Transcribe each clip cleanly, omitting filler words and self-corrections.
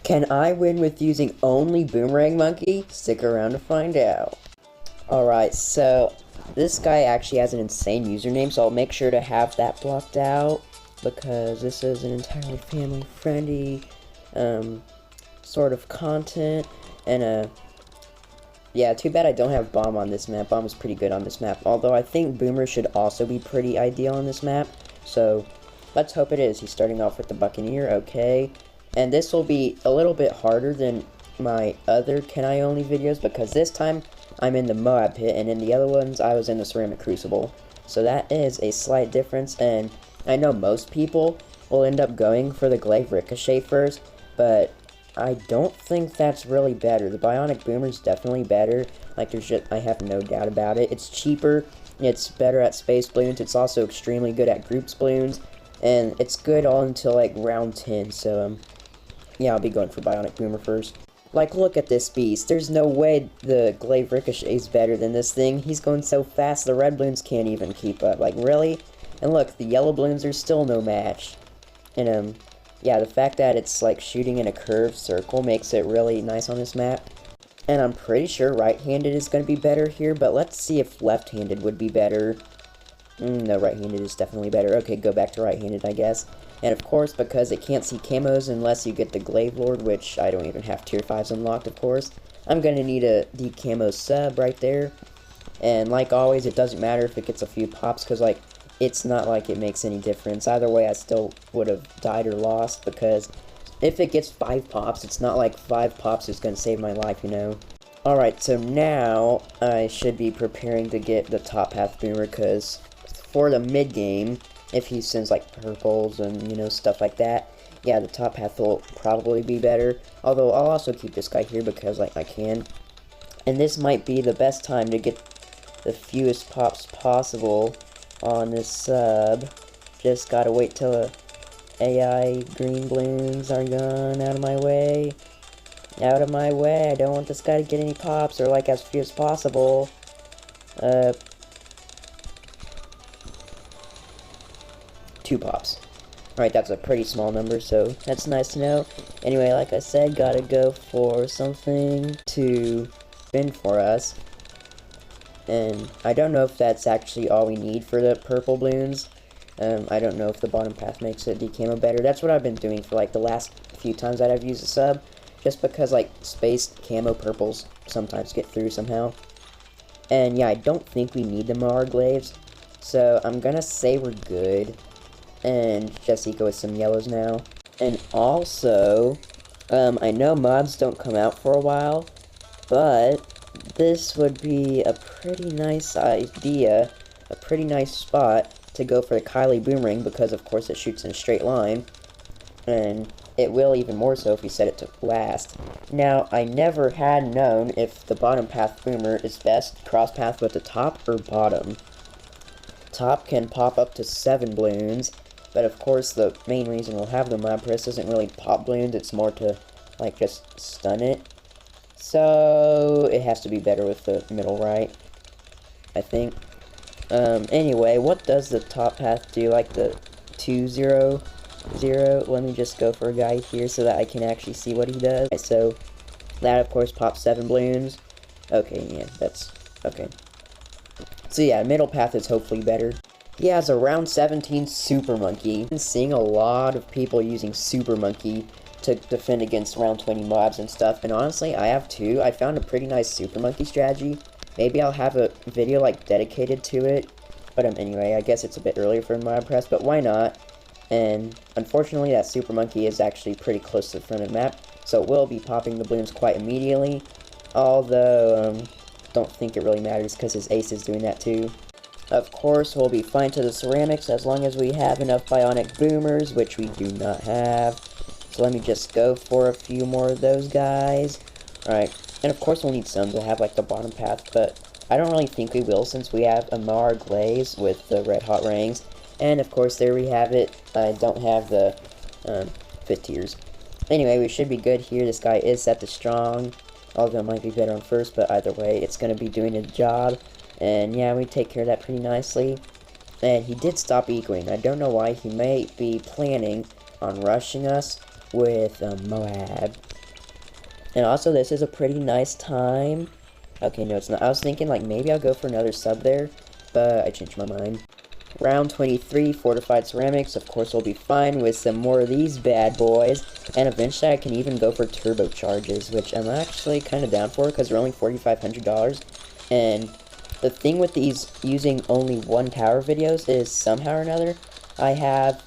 Can I win with using only Boomerang Monkey? Stick around to find out. Alright, so this guy actually has an insane username, so I'll make sure to have that blocked out, because this is an entirely family-friendly sort of content, and yeah, too bad I don't have Bomb on this map. Bomb is pretty good on this map, although I think Boomer should also be pretty ideal on this map, so let's hope it is. He's starting off with the Buccaneer, okay, and this will be a little bit harder than my other Can I Only videos, because this time I'm in the Moab pit, and in the other ones I was in the Ceramic Crucible, so that is a slight difference. And I know most people will end up going for the Glaive Ricochet first, but I don't think that's really better. The Bionic Boomer is definitely better. Like, I have no doubt about it. It's cheaper, it's better at space balloons, it's also extremely good at groups balloons, and it's good all until like round 10, so yeah, I'll be going for Bionic Boomer first. Like, look at this beast. There's no way the Glaive Ricochet is better than this thing. He's going so fast, the red balloons can't even keep up. Like, really? And look, the yellow balloons are still no match. And, yeah, the fact that it's, like, shooting in a curved circle makes it really nice on this map. And I'm pretty sure right-handed is going to be better here, but let's see if left-handed would be better. No, right-handed is definitely better. Okay, go back to right-handed, I guess. And of course, because it can't see camos unless you get the Glaive Lord, which I don't even have tier 5s unlocked, of course, I'm going to need a decamo sub right there. And like always, it doesn't matter if it gets a few pops, because, like, it's not like it makes any difference. Either way, I still would have died or lost, because if it gets 5 pops, it's not like 5 pops is going to save my life, you know. Alright, so now I should be preparing to get the top half Boomer, because for the mid-game, if he sends, like, purples and, you know, stuff like that, yeah, the top half will probably be better. Although, I'll also keep this guy here because, like, I can. And this might be the best time to get the fewest pops possible on this sub. Just gotta wait till the AI green balloons are gone. Out of my way. Out of my way. I don't want this guy to get any pops, or, like, as few as possible. 2 pops. Alright, that's a pretty small number, so that's nice to know. Anyway, like I said, gotta go for something to spin for us. And I don't know if that's actually all we need for the purple balloons. I don't know if the bottom path makes it decamo better. That's what I've been doing for, like, the last few times that I've used the sub. Just because, like, space camo purples sometimes get through somehow. And yeah, I don't think we need the Moar Glaives. So I'm gonna say we're good. And just go with some yellows now. And also, I know mods don't come out for a while, but this would be a pretty nice idea, a pretty nice spot to go for the Kylie Boomerang, because of course it shoots in a straight line, and it will even more so if we set it to last. Now, I never had known if the bottom path Boomer is best cross path with the top or bottom. Top can pop up to 7 balloons, but of course the main reason we'll have the Mob Press isn't really pop balloons, it's more to, like, just stun it. So it has to be better with the middle right, I think. Anyway, what does the top path do? Like the 2-0-0? Let me just go for a guy here so that I can actually see what he does. Okay, so that of course pops 7 balloons. Okay, yeah, that's okay. So yeah, middle path is hopefully better. He has a round 17 Super Monkey. I've been seeing a lot of people using Super Monkey to defend against round 20 mobs and stuff, and honestly, I have too. I found a pretty nice Super Monkey strategy. Maybe I'll have a video, like, dedicated to it, but anyway, I guess it's a bit earlier for Mob Press, but why not? And unfortunately, that Super Monkey is actually pretty close to the front of the map, so it will be popping the balloons quite immediately, although, don't think it really matters because his ace is doing that too. Of course, we'll be fine to the ceramics as long as we have enough bionic boomers, which we do not have. So let me just go for a few more of those guys. Alright, and of course we'll need some to have, like, the bottom path, but I don't really think we will since we have a Moar Glaze with the red hot rings. And of course, there we have it. I don't have the 5th tiers. Anyway, we should be good here. This guy is set to strong, although it might be better on first, but either way, it's going to be doing its job. And yeah, we take care of that pretty nicely. And he did stop ecoing. I don't know why. He may be planning on rushing us with Moab. And also, this is a pretty nice time. Okay, no, it's not. I was thinking, like, maybe I'll go for another sub there, but I changed my mind. Round 23, Fortified Ceramics. Of course, we'll be fine with some more of these bad boys. And eventually, I can even go for turbocharges, which I'm actually kind of down for, because they're only $4,500. And the thing with these using only one tower videos is, somehow or another, I have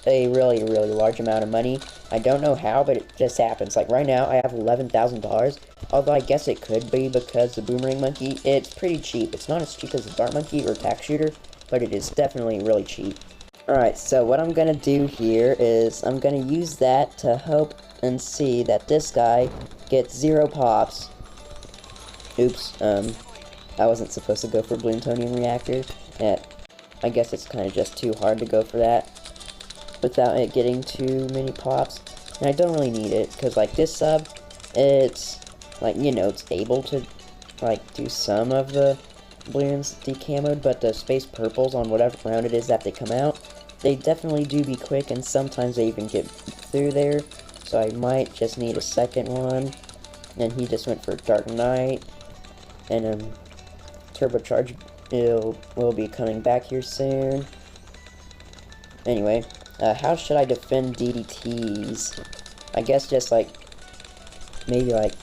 a really, really large amount of money. I don't know how, but it just happens. Like, right now, I have $11,000. Although, I guess it could be because the Boomerang Monkey, it's pretty cheap. It's not as cheap as the Dart Monkey or Tack Shooter, but it is definitely really cheap. Alright, so what I'm gonna do here is I'm gonna use that to hope and see that this guy gets 0 pops. Oops, I wasn't supposed to go for Plutonium Reactor. I guess it's kind of just too hard to go for that without it getting too many pops. And I don't really need it, because, like, this sub, it's, like, you know, it's able to, like, do some of the balloons decamoed, but the space purples on whatever round it is that they come out, they definitely do be quick, and sometimes they even get through there, so I might just need a second one. And he just went for Dark Knight, and Turbocharge will be coming back here soon. Anyway, how should I defend DDTs? I guess just, like, maybe, like,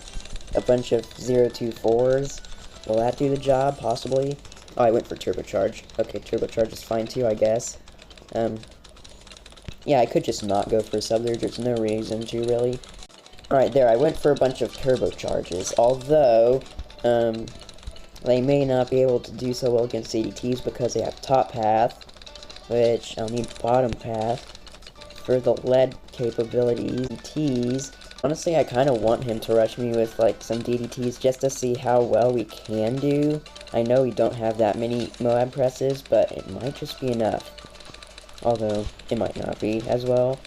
a bunch of 024s. Will that do the job, possibly? Oh, I went for Turbocharge. Okay, Turbocharge is fine too, I guess. Yeah, I could just not go for a sub there. There's no reason to, really. Alright, there, I went for a bunch of Turbocharges. Although, they may not be able to do so well against CDTs because they have Top Path, which I'll need Bottom Path for the lead capabilities. DDTs. Honestly, I kind of want him to rush me with, like, some DDTs just to see how well we can do. I know we don't have that many Moab presses, but it might just be enough. Although, it might not be as well.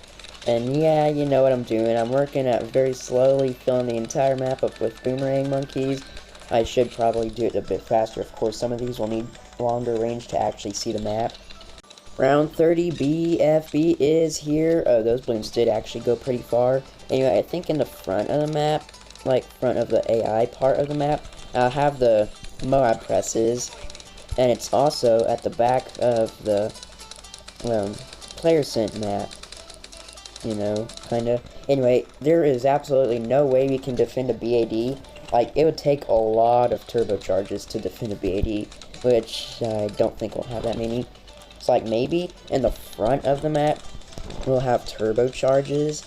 And yeah, you know what I'm doing. I'm working at very slowly filling the entire map up with Boomerang Monkeys. I should probably do it a bit faster. Of course, some of these will need longer range to actually see the map. Round 30, BFB is here. Oh, those balloons did actually go pretty far. Anyway, I think in the front of the map, like front of the AI part of the map, I'll have the Moab presses. And it's also at the back of the player sent map. You know, kinda. Anyway, there is absolutely no way we can defend a BAD. Like, it would take a lot of turbocharges to defend a BAD, which I don't think we'll have that many. It's like maybe in the front of the map we'll have turbocharges,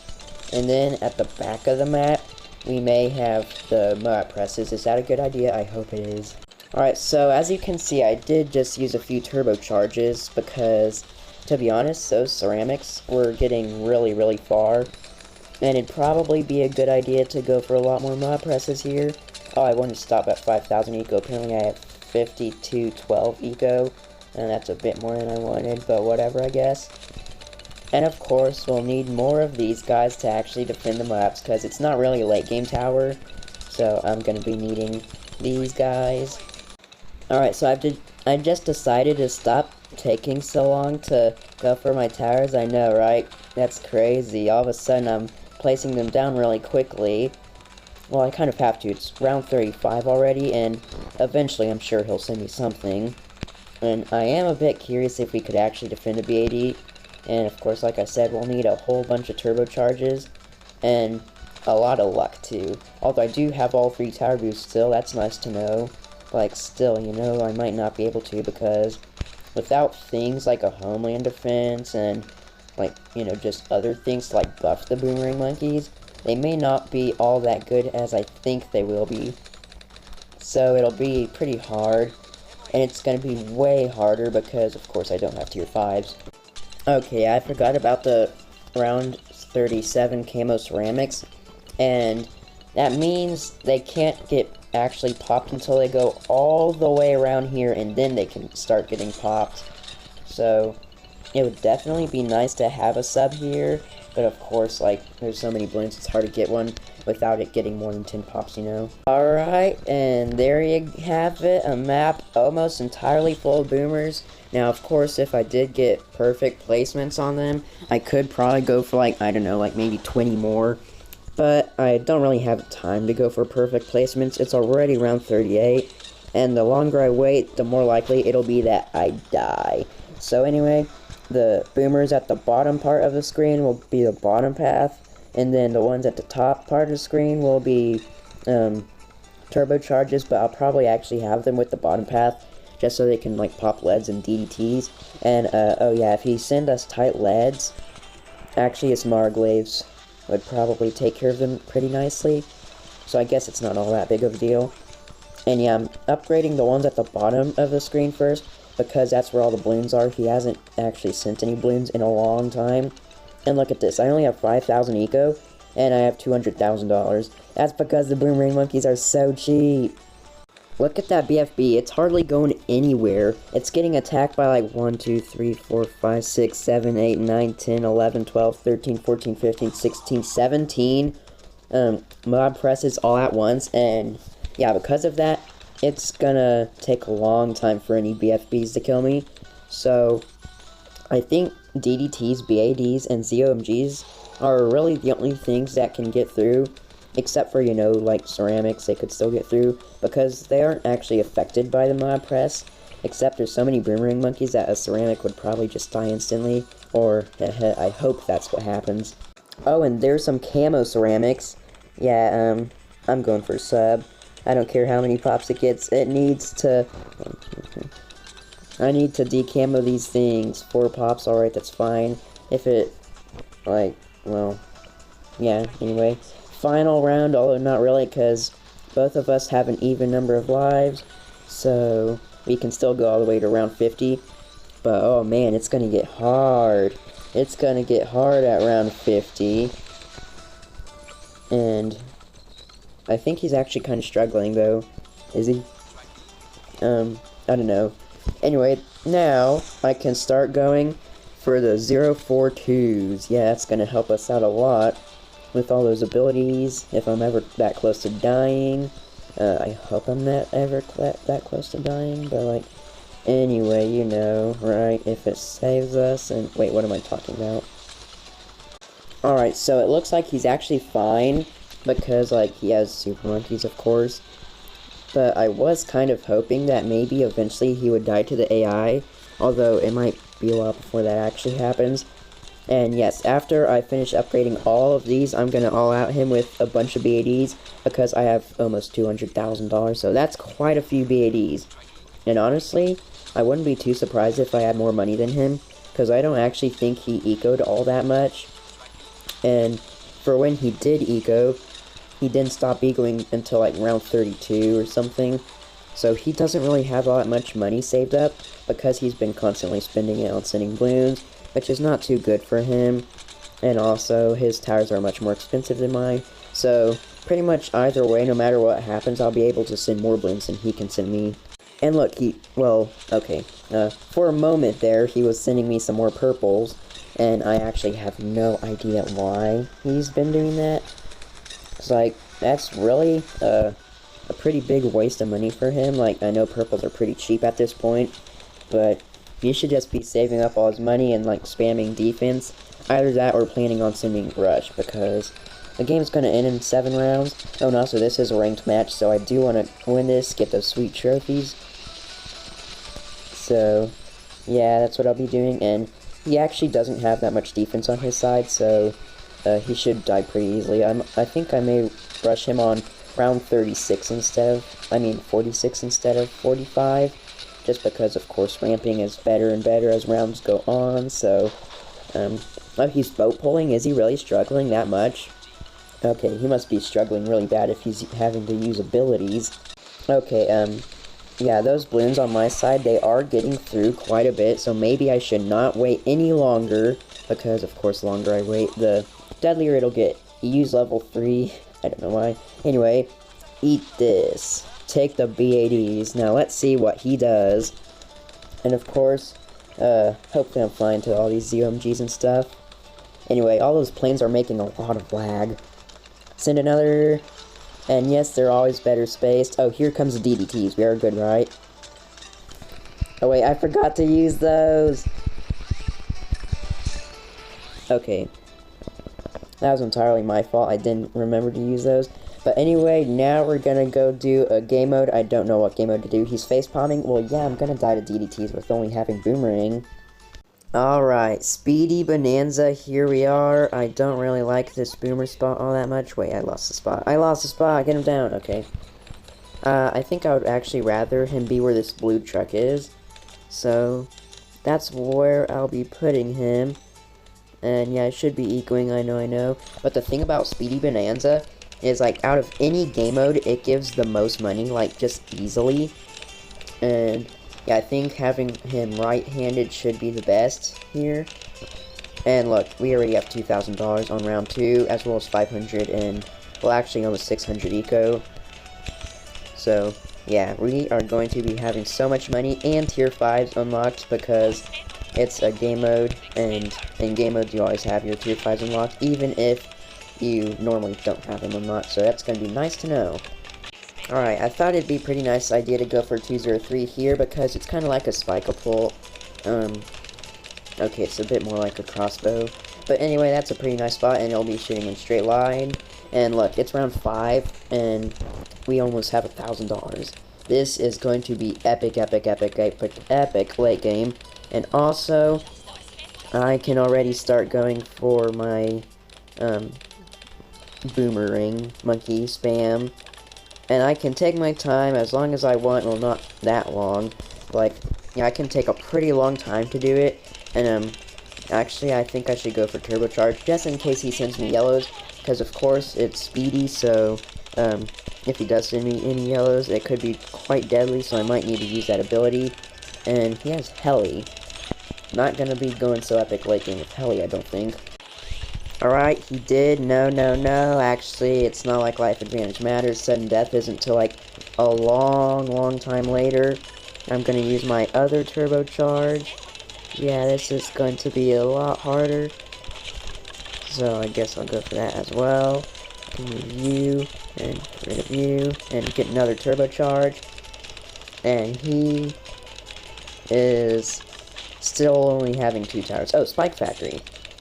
and then at the back of the map we may have the Moab presses. Is that a good idea? I hope it is. Alright, so as you can see, I did just use a few turbocharges because, to be honest, those ceramics were getting really, really far, and it'd probably be a good idea to go for a lot more Moab presses here. Oh, I wanted to stop at 5,000 eco. Apparently I have 5212 eco. And that's a bit more than I wanted, but whatever, I guess. And of course, we'll need more of these guys to actually defend the maps, because it's not really a late game tower. So I'm going to be needing these guys. Alright, so I just decided to stop taking so long to go for my towers. I know, right? That's crazy. All of a sudden, I'm placing them down really quickly. Well, I kind of have to. It's round 35 already, and eventually I'm sure he'll send me something. And I am a bit curious if we could actually defend a BAD. And of course, like I said, we'll need a whole bunch of turbocharges. And a lot of luck, too. Although I do have all 3 tower boosts still, that's nice to know. Like, still, you know, I might not be able to because without things like a homeland defense and, like, you know, just other things to, like, buff the Boomerang Monkeys, they may not be all that good as I think they will be. So it'll be pretty hard. And it's going to be way harder because, of course, I don't have tier 5s. Okay, I forgot about the round 37 camo ceramics. And that means they can't get actually popped until they go all the way around here, and then they can start getting popped. So it would definitely be nice to have a sub here. But of course, like, there's so many balloons, it's hard to get one without it getting more than 10 pops, you know? Alright, and there you have it, a map almost entirely full of boomers. Now, of course, if I did get perfect placements on them, I could probably go for, like, I don't know, like maybe 20 more. But I don't really have time to go for perfect placements. It's already around 38. And the longer I wait, the more likely it'll be that I die. So anyway, the boomers at the bottom part of the screen will be the bottom path. And then the ones at the top part of the screen will be turbocharges. But I'll probably actually have them with the bottom path, just so they can, like, pop leads and DDTs. And, oh yeah, if he send us tight leads, actually it's Marglaves would probably take care of them pretty nicely. So I guess it's not all that big of a deal. And yeah, I'm upgrading the ones at the bottom of the screen first, because that's where all the balloons are. He hasn't actually sent any balloons in a long time. And look at this, I only have 5,000 eco, and I have $200,000. That's because the boomerang monkeys are so cheap. Look at that BFB, it's hardly going anywhere. It's getting attacked by like 1, 2, 3, 4, 5, 6, 7, 8, 9, 10, 11, 12, 13, 14, 15, 16, 17 mob presses all at once. And yeah, because of that, it's gonna take a long time for any BFBs to kill me. So I think DDTs, BADs, and ZOMGs are really the only things that can get through. Except for, you know, like ceramics, they could still get through, because they aren't actually affected by the mob press. Except there's so many boomerang monkeys that a ceramic would probably just die instantly, or I hope that's what happens. Oh, and there's some camo ceramics. Yeah, I'm going for sub. I don't care how many pops it gets, it needs to... I need to decamo these things. 4 pops, alright, that's fine. If it, like, well, yeah, anyway. Final round, although not really, because both of us have an even number of lives, so we can still go all the way to round 50. But oh man, it's gonna get hard. It's gonna get hard at round 50. And I think he's actually kind of struggling though. Is he? I don't know. Anyway, now I can start going for the 042s. Yeah, that's gonna help us out a lot with all those abilities, if I'm ever that close to dying. I hope I'm not ever that close to dying, but like, anyway, you know, right, if it saves us, and, wait, what am I talking about? Alright, so it looks like he's actually fine, because, like, he has super monkeys, of course, but I was kind of hoping that maybe eventually he would die to the AI, although it might be a while before that actually happens. And yes, after I finish upgrading all of these, I'm going to all-out him with a bunch of BADs, because I have almost $200,000, so that's quite a few BADs. And honestly, I wouldn't be too surprised if I had more money than him, because I don't actually think he ecoed all that much. And for when he did eco, he didn't stop ecoing until like round 32 or something. So he doesn't really have all that much money saved up, because he's been constantly spending it on sending balloons, which is not too good for him, and also his towers are much more expensive than mine, so pretty much either way, no matter what happens, I'll be able to send more balloons than he can send me. And look, for a moment there, he was sending me some more purples, and I actually have no idea why he's been doing that. It's like, that's really a pretty big waste of money for him. Like, I know purples are pretty cheap at this point, but he should just be saving up all his money and, like, spamming defense. Either that or planning on sending rush, because the game's going to end in 7 rounds. Oh, and also, this is a ranked match, so I do want to win this, get those sweet trophies. So, yeah, that's what I'll be doing, and he actually doesn't have that much defense on his side, so he should die pretty easily. I think I may rush him on round 36 instead of, 46 instead of 45. Just because, of course, ramping is better and better as rounds go on, so, oh, he's boat pulling? Is he really struggling that much? Okay, he must be struggling really bad if he's having to use abilities. Okay, yeah, those balloons on my side, they are getting through quite a bit, so maybe I should not wait any longer, because, of course, the longer I wait, the deadlier it'll get. Use level 3, I don't know why. Anyway, eat this. Take the BADs. Now let's see what he does. And of course, hopefully I'm flying to all these ZOMGs and stuff. Anyway, all those planes are making a lot of lag. Send another, and yes, they're always better spaced. Oh, here comes the DDTs. We are good, right? Oh wait, I forgot to use those. Okay. That was entirely my fault. I didn't remember to use those. But anyway, now we're gonna go do a game mode. I don't know what game mode to do. He's face palming. Well, yeah, I'm gonna die to DDTs with only having boomerang. Alright, Speedy Bonanza, here we are. I don't really like this boomer spot all that much. Wait, I lost the spot. I lost the spot. Get him down. Okay. I think I would actually rather him be where this blue truck is. So, that's where I'll be putting him. And yeah, I should be ecoing, I know. But the thing about Speedy Bonanza is, like, out of any game mode, it gives the most money, like, just easily. And yeah, I think having him right-handed should be the best here. And look, we already have $2,000 on round 2, as well as 500 and, well, actually almost 600 eco. So, yeah, we are going to be having so much money and tier 5s unlocked because it's a game mode, and in game modes you always have your tier 5s unlocked, even if you normally don't have them unlocked, so that's going to be nice to know. Alright, I thought it'd be a pretty nice idea to go for 203 here, because it's kind of like a spike-a-pult. Okay, it's a bit more like a crossbow. But anyway, that's a pretty nice spot, and it'll be shooting in straight line. And look, it's round 5, and we almost have $1,000. This is going to be epic late game. And also, I can already start going for my, boomerang monkey spam. And I can take my time as long as I want. Well, not that long. Like, yeah, I can take a pretty long time to do it. And, actually, I think I should go for turbocharge, just in case he sends me yellows. Because, of course, it's speedy, so, if he does send me any yellows, it could be quite deadly, so I might need to use that ability. And he has heli. Not gonna be going so epic late game with heli, I don't think. Alright, he did. No. Actually, it's not like life advantage matters. Sudden death isn't till, like, a long time later. I'm gonna use my other turbocharge. Yeah, this is going to be a lot harder. So, I guess I'll go for that as well. Remove you, and get rid of you, and get another turbocharge. And he is still only having 2 towers. Oh, Spike Factory.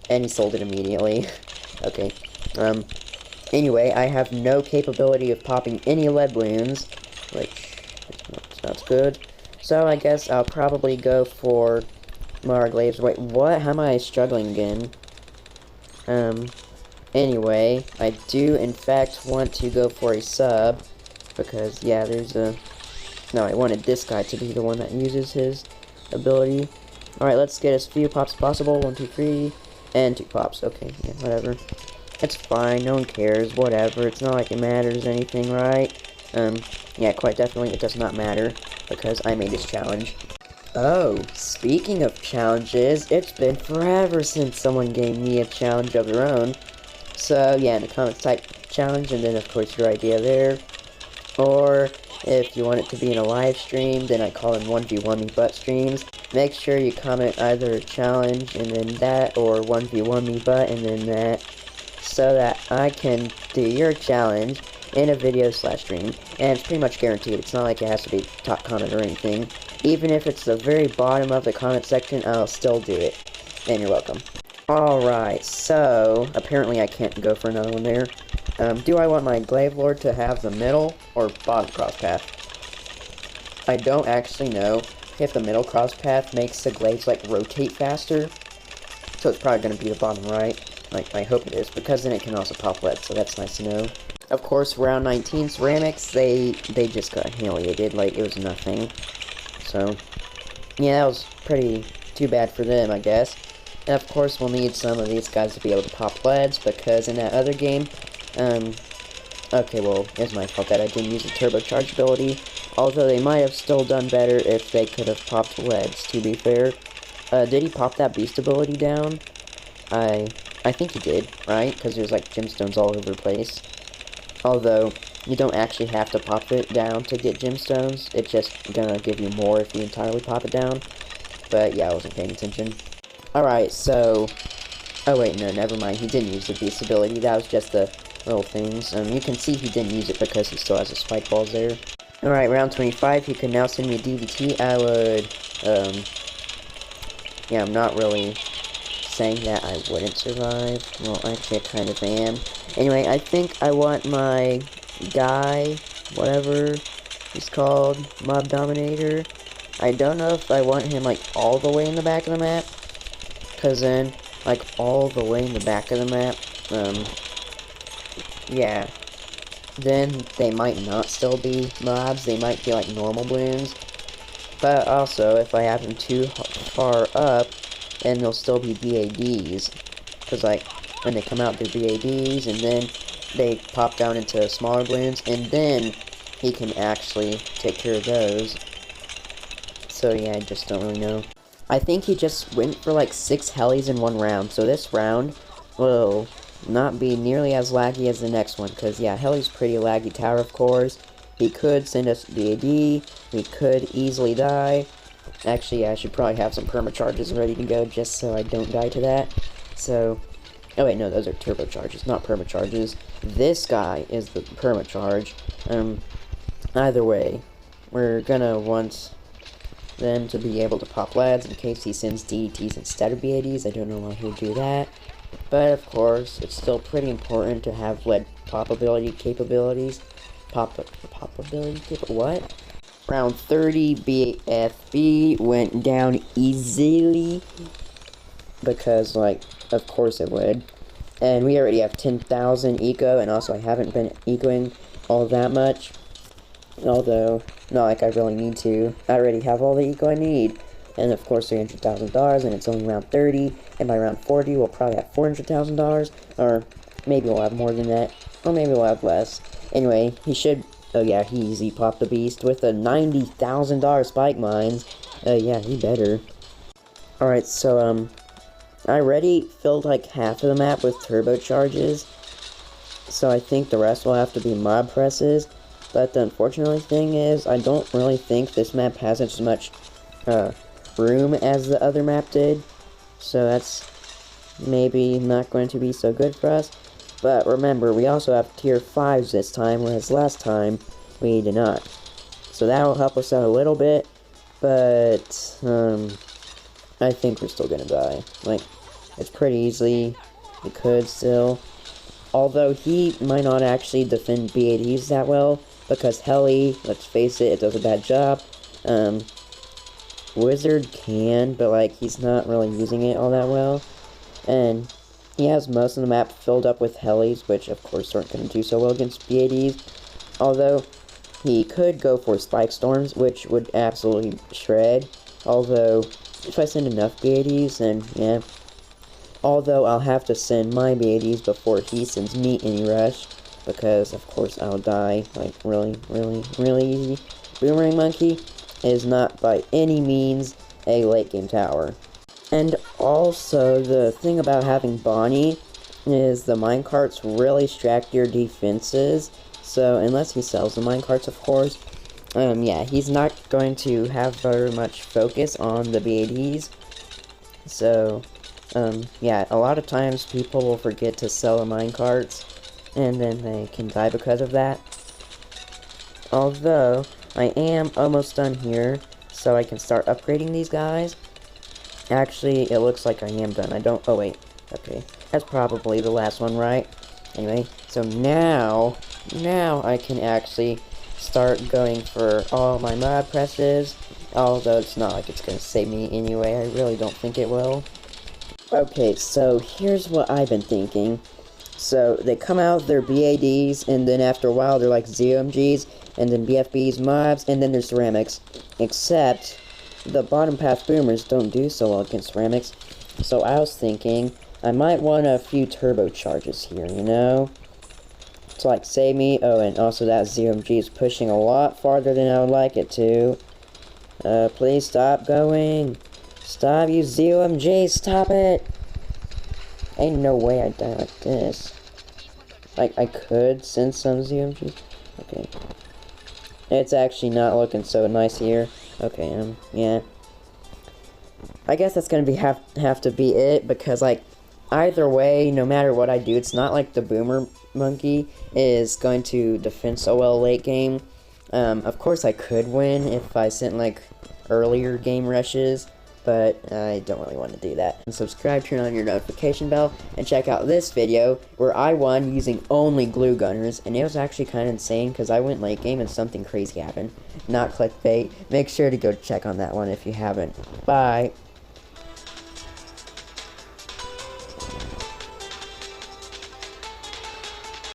And he sold it immediately. Okay. Anyway, I have no capability of popping any lead balloons, which is not good. So I guess I'll probably go for Marglaves. Wait, what? How am I struggling again? Anyway, I do in fact want to go for a sub, because, yeah, there's a... No, I wanted this guy to be the one that uses his ability. Alright, let's get as few pops as possible. 1, 2, 3... And 2 pops. Okay, yeah, whatever. It's fine, no one cares, whatever. It's not like it matters anything, right? Yeah, quite definitely it does not matter, because I made this challenge. Oh, speaking of challenges, it's been forever since someone gave me a challenge of their own. So, yeah, in the comments type challenge, and then of course your idea there. Or, if you want it to be in a live stream, then I call them 1v1 me butt streams. Make sure you comment either a challenge and then that, or 1v1 me butt and then that, so that I can do your challenge in a video/stream. And it's pretty much guaranteed. It's not like it has to be top comment or anything. Even if it's the very bottom of the comment section, I'll still do it. And you're welcome. Alright, so apparently I can't go for another one there. Do I want my Glaive Lord to have the middle or bottom cross path? I don't actually know if the middle cross path makes the glaives, like, rotate faster. So it's probably going to be the bottom right. Like, I hope it is, because then it can also pop lead, so that's nice to know. Of course, round 19 ceramics, they just got humiliated, like, it was nothing. So, yeah, that was pretty too bad for them, I guess. And of course, we'll need some of these guys to be able to pop leads, because in that other game, okay, well, it's my fault that I didn't use the turbocharge ability. Although they might have still done better if they could have popped leads, to be fair. Did he pop that beast ability down? I think he did, right? Because there's, like, gemstones all over the place. Although, you don't actually have to pop it down to get gemstones. It's just gonna give you more if you entirely pop it down. But, yeah, I wasn't paying attention. Alright, so... Oh wait, no, never mind. He didn't use the beast ability. That was just the little things. You can see he didn't use it because he still has the spike balls there. Alright, round 25. He can now send me a DVT. I would, yeah, I'm not really saying that I wouldn't survive. Well, actually, I kind of am. Anyway, I think I want my guy, whatever he's called, Mob Dominator. I don't know if I want him, like, all the way in the back of the map. Because then, like, all the way in the back of the map, yeah. Then they might not still be mobs. They might be, like, normal bloons. But also, if I have them too far up, then they'll still be BADs. Because, like, when they come out, they're BADs, and then they pop down into smaller bloons, and then he can actually take care of those. So, yeah, I just don't really know. I think he just went for, like, 6 helis in one round, so this round will not be nearly as laggy as the next one, because, yeah, heli's pretty laggy tower, of course. He could send us BAD, we could easily die. Actually, I should probably have some permacharges ready to go, just so I don't die to that. So, oh wait, no, those are turbocharges, not permacharges. This guy is the permacharge. Either way, we're gonna want them to be able to pop lads in case he sends DDTs instead of BADs. I don't know why he would do that. But, of course, it's still pretty important to have lead popability capabilities. What? Round 30, BFB went down easily. Because, like, of course it would. And we already have 10,000 eco, and also I haven't been ecoing all that much. Although, not like I really need to. I already have all the eco I need. And of course $300,000, and it's only round 30. And by round 40, we'll probably have $400,000. Or maybe we'll have more than that. Or maybe we'll have less. Anyway, he should... Oh yeah, he easy popped the beast with a $90,000 spike mines. Yeah, he better. Alright, so, I already filled like half of the map with turbocharges. So I think the rest will have to be mob presses. But the unfortunate thing is, I don't really think this map has as much, room as the other map did. So that's maybe not going to be so good for us. But remember, we also have tier 5s this time, whereas last time we did not. So that will help us out a little bit, but I think we're still gonna die. Like, it's pretty easy. We could still. Although he might not actually defend BADs that well, because Heli, let's face it, it does a bad job. Wizard can, but like, he's not really using it all that well. And he has most of the map filled up with helis, which of course aren't going to do so well against BADs. Although, he could go for spike storms, which would absolutely shred. Although, if I send enough BADs, then yeah. Although, I'll have to send my BADs before he sends me any rush. Because, of course, I'll die, like, really easy. Boomerang Monkey is not by any means a late game tower. And also, the thing about having Bonnie is the minecarts really stack your defenses. So, unless he sells the minecarts, of course, yeah, he's not going to have very much focus on the BADs. So, yeah, a lot of times people will forget to sell the minecarts, and then they can die because of that. Although, I am almost done here, so I can start upgrading these guys. Actually, it looks like I am done. I don't... Oh, wait. Okay. That's probably the last one, right? Anyway, so now I can actually start going for all my mob presses. Although it's not like it's going to save me anyway. I really don't think it will. Okay, so here's what I've been thinking. So, they come out, they're BADs, and then after a while they're like ZOMGs, and then BFBs, mobs, and then there's ceramics. Except... the bottom path boomers don't do so well against ceramics, so I was thinking I might want a few turbocharges here, you know? To like save me. Oh, and also that ZMG is pushing a lot farther than I would like it to. Please stop going. Stop, you ZMG, stop it! Ain't no way I'd die like this. Like, I could send some ZMG. Okay. It's actually not looking so nice here. Okay, yeah. I guess that's gonna have to be it, because, like, either way, no matter what I do, it's not like the boomer monkey is going to defend so well late game. Of course I could win if I sent like earlier game rushes, but I don't really want to do that. And subscribe, turn on your notification bell, and check out this video where I won using only glue gunners, and it was actually kind of insane because I went late game and something crazy happened. Not clickbait. Make sure to go check on that one if you haven't. Bye.